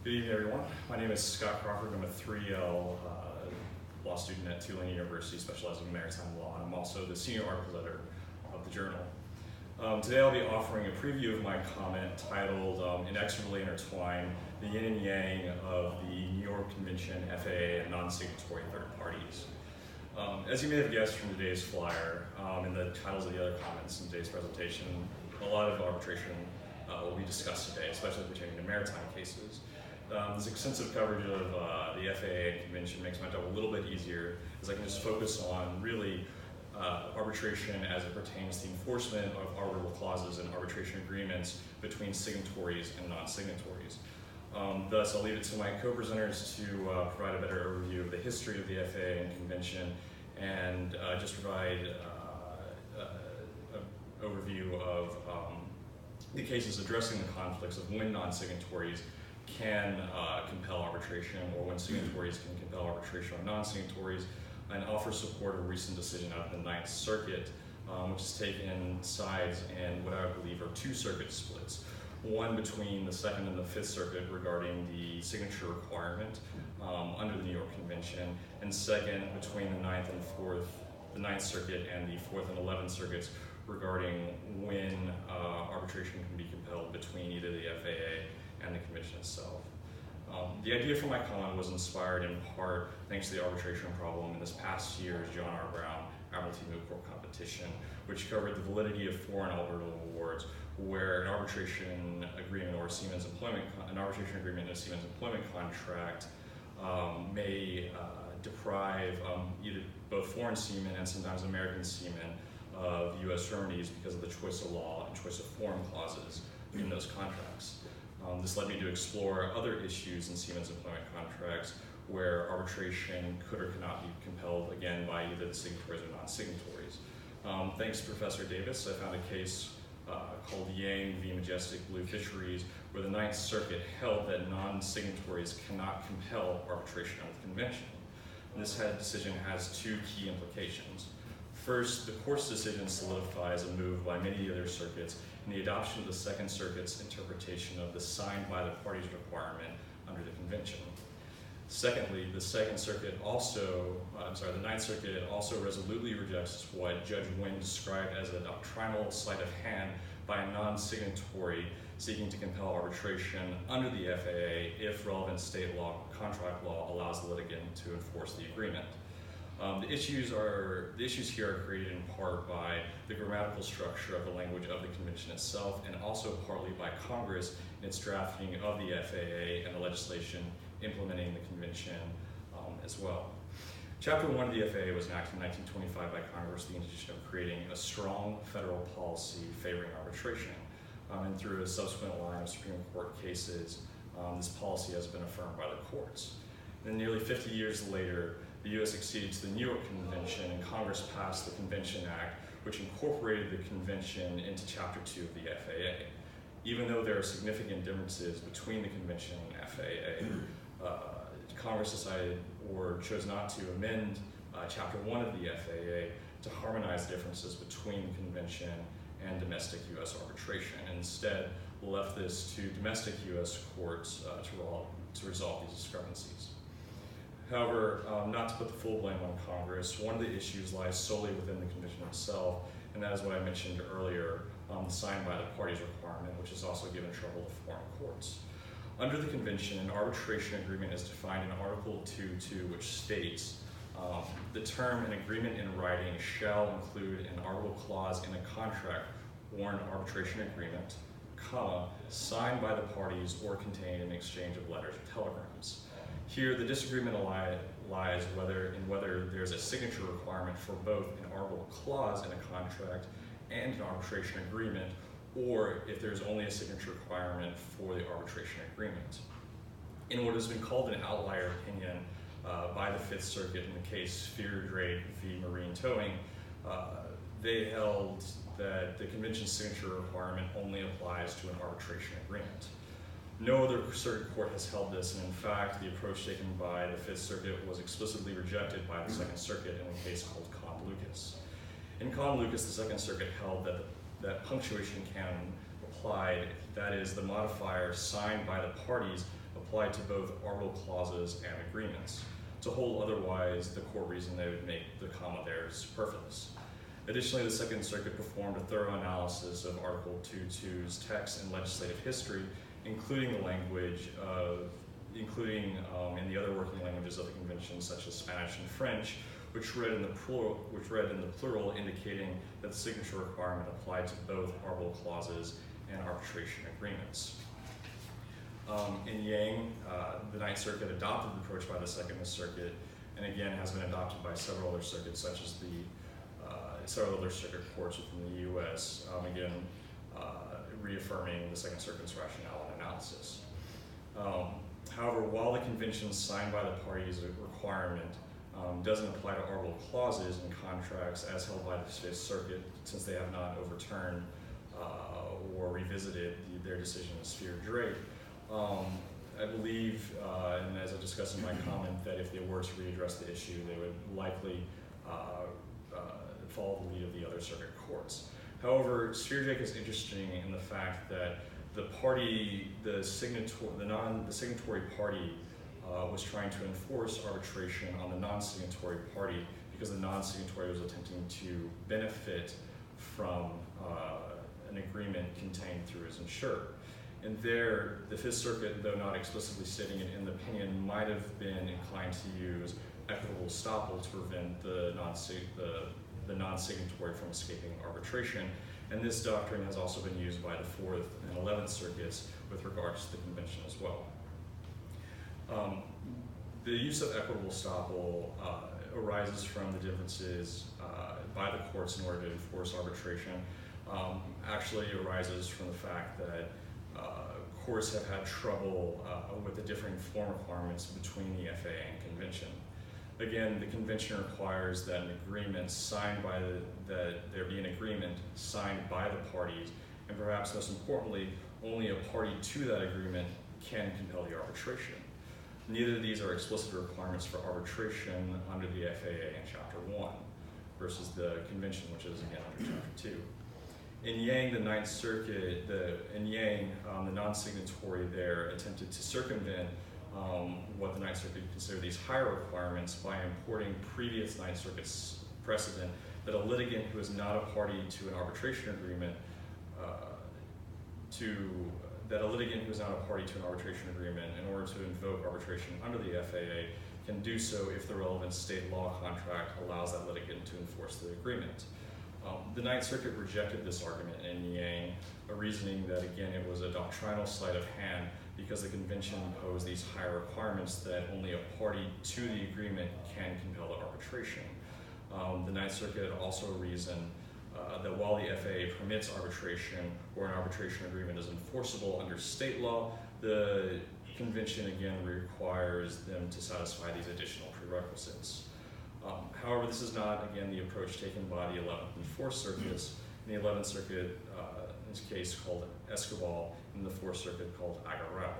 Good evening, everyone. My name is Scott Crawford. I'm a 3L law student at Tulane University, specializing in maritime law. I'm also the senior article editor of the journal. Today I'll be offering a preview of my comment titled Inextricably Intertwined, the yin and yang of the New York Convention, FAA, and non-signatory third parties. As you may have guessed from today's flyer and the titles of the other comments in today's presentation, a lot of arbitration will be discussed today, especially pertaining to maritime cases. This extensive coverage of the FAA and convention makes my job a little bit easier, as I can just focus on really arbitration as it pertains to the enforcement of arbitral clauses and arbitration agreements between signatories and non-signatories. Thus, I'll leave it to my co-presenters to provide a better overview of the history of the FAA and convention, and just provide an overview of the cases addressing the conflicts of when non-signatories can compel arbitration, or when signatories can compel arbitration on non-signatories, and offer support of a recent decision out of the Ninth Circuit, which has taken sides in what I believe are two circuit splits. One between the Second and the Fifth Circuit regarding the signature requirement under the New York Convention, and second between the Ninth Circuit and the Fourth and 11th Circuits regarding when arbitration can be compelled between either the FAA and the convention itself. The idea for my comment was inspired in part thanks to the arbitration problem in this past year's John R. Brown Admiralty Moot Court competition, which covered the validity of foreign arbitral awards, where an arbitration agreement or an arbitration agreement in a Siemens employment contract may deprive either both foreign seamen and sometimes American seamen of U.S. remedies because of the choice of law and choice of forum clauses in those contracts. This led me to explore other issues in Siemens employment contracts where arbitration could or could not be compelled, again, by either the signatories or non-signatories. Thanks to Professor Davis, I found a case called Yang v. Majestic Blue Fisheries, where the Ninth Circuit held that non-signatories cannot compel arbitration under the convention. And this decision has two key implications. First, the court's decision solidifies a move by many other circuits in the adoption of the Second Circuit's interpretation of the signed by the parties requirement under the convention. Secondly, the Ninth Circuit also resolutely rejects what Judge Wynn described as a doctrinal sleight of hand by a non-signatory seeking to compel arbitration under the FAA if relevant state law, contract law, allows the litigant to enforce the agreement. The issues here are created in part by the grammatical structure of the language of the convention itself, and also partly by Congress in its drafting of the FAA and the legislation implementing the convention as well. Chapter 1 of the FAA was enacted in 1925 by Congress with the intention of creating a strong federal policy favoring arbitration. And through a subsequent line of Supreme Court cases, this policy has been affirmed by the courts. And nearly 50 years later, the U.S. acceded to the New York Convention, and Congress passed the Convention Act, which incorporated the convention into Chapter 2 of the FAA. Even though there are significant differences between the convention and FAA, Congress decided or chose not to amend Chapter 1 of the FAA to harmonize differences between the convention and domestic U.S. arbitration, and instead left this to domestic U.S. courts to resolve these discrepancies. However, not to put the full blame on Congress, one of the issues lies solely within the convention itself, and that is what I mentioned earlier, the signed by the parties requirement, which has also given trouble to foreign courts. Under the convention, an arbitration agreement is defined in Article 2.2, which states, the term "an agreement in writing shall include an arbitral clause in a contract or an arbitration agreement, signed by the parties or contained in exchange of letters or telegrams." Here, the disagreement lies in whether there's a signature requirement for both an arbitral clause in a contract and an arbitration agreement, or if there's only a signature requirement for the arbitration agreement. In what has been called an outlier opinion by the Fifth Circuit in the case Fear-Drake v. Marine Towing, they held that the convention's signature requirement only applies to an arbitration agreement. No other circuit court has held this, and in fact, the approach taken by the Fifth Circuit was explicitly rejected by the Second Circuit in a case called Con-Lucas. In Con-Lucas, the Second Circuit held that punctuation canon applied, that is, the modifier signed by the parties applied to both arbitral clauses and agreements. To hold otherwise, the court reasoned they would make the comma there superfluous. Additionally, the Second Circuit performed a thorough analysis of Article 2.2's text and legislative history, including the language in the other working languages of the convention, such as Spanish and French, which read in the plural, indicating that the signature requirement applied to both arbitral clauses and arbitration agreements. In Yang, the Ninth Circuit adopted the approach by the Second Circuit, and again has been adopted by several other circuits, such as several other circuit courts within the U.S., again reaffirming the Second Circuit's rationale and analysis. However, while the convention signed by the parties requirement doesn't apply to arbitral clauses in contracts as held by the Fifth Circuit, since they have not overturned or revisited their decision in Sphere Drake, I believe, and as I discussed in my comment, that if they were to readdress the issue, they would likely follow the lead of the other circuit courts. However, Sphere Drake is interesting in the fact that the signatory party was trying to enforce arbitration on the non-signatory party because the non-signatory was attempting to benefit from an agreement contained through his insurer. And there, the Fifth Circuit, though not explicitly stating it in the opinion, might have been inclined to use equitable estoppel to prevent the non-signatory from escaping arbitration. And this doctrine has also been used by the Fourth and 11th Circuits with regards to the convention as well. The use of equitable estoppel arises from the differences by the courts in order to enforce arbitration. Actually arises from the fact that courts have had trouble with the differing form requirements between the FAA and convention. Again, the convention requires that an agreement signed by that there be an agreement signed by the parties, and perhaps most importantly, only a party to that agreement can compel the arbitration. Neither of these are explicit requirements for arbitration under the FAA in Chapter 1 versus the convention, which is again under Chapter 2. In Yang, the Ninth Circuit, the non-signatory there attempted to circumvent what the Ninth Circuit considered these higher requirements by importing previous Ninth Circuit's precedent that a litigant who is not a party to an arbitration agreement, in order to invoke arbitration under the FAA can do so if the relevant state law contract allows that litigant to enforce the agreement. The Ninth Circuit rejected this argument in Yang, reasoning that again it was a doctrinal sleight of hand because the convention imposed these higher requirements that only a party to the agreement can compel arbitration. The Ninth Circuit also reasoned that while the FAA permits arbitration or an arbitration agreement is enforceable under state law, the convention again requires them to satisfy these additional prerequisites. However, this is not, again, the approach taken by the 11th and 4th Circuits. In the 11th Circuit, in this case called Escobar, in the 4th Circuit called Agarrao.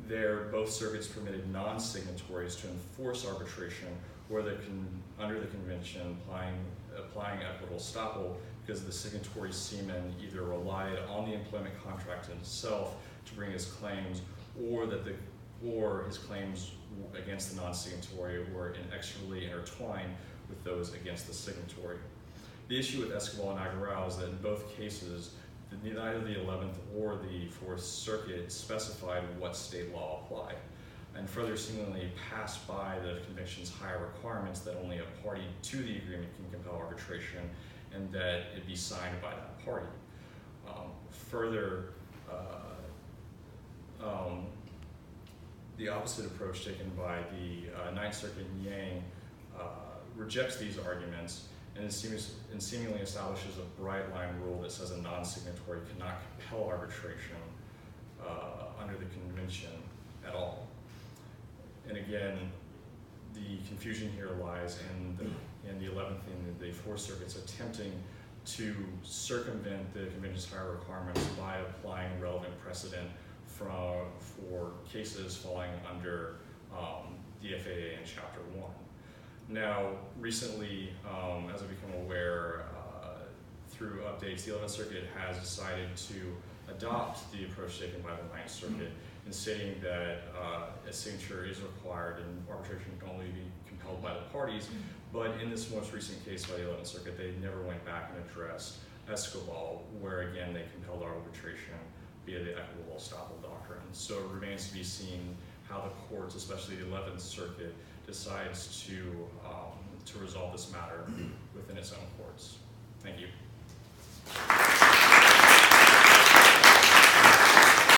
There, both circuits permitted non-signatories to enforce arbitration under the convention applying equitable estoppel because the signatory seaman either relied on the employment contract itself to bring his claims or his claims against the non-signatory were inextricably intertwined with those against the signatory. The issue with Escobar and Agarrao is that in both cases, neither the 11th or the 4th Circuit specified what state law applied, and further seemingly passed by the convention's higher requirements that only a party to the agreement can compel arbitration and that it be signed by that party. The opposite approach taken by the Ninth Circuit in Yang rejects these arguments and seemingly establishes a bright line rule that says a non-signatory cannot compel arbitration under the convention at all. And again, the confusion here lies in the 11th and the 4th Circuits attempting to circumvent the convention's higher requirements by applying relevant precedent for cases falling under the FAA in Chapter 1. Now, recently, as I've become aware, through updates, the 11th Circuit has decided to adopt the approach taken by the 9th Circuit in stating that a signature is required and arbitration can only be compelled by the parties. But in this most recent case by the 11th Circuit, they never went back and addressed Escobar, where again they compelled arbitration via the equitable estoppel doctrine. So it remains to be seen how the courts, especially the 11th Circuit, decides to resolve this matter within its own courts. Thank you.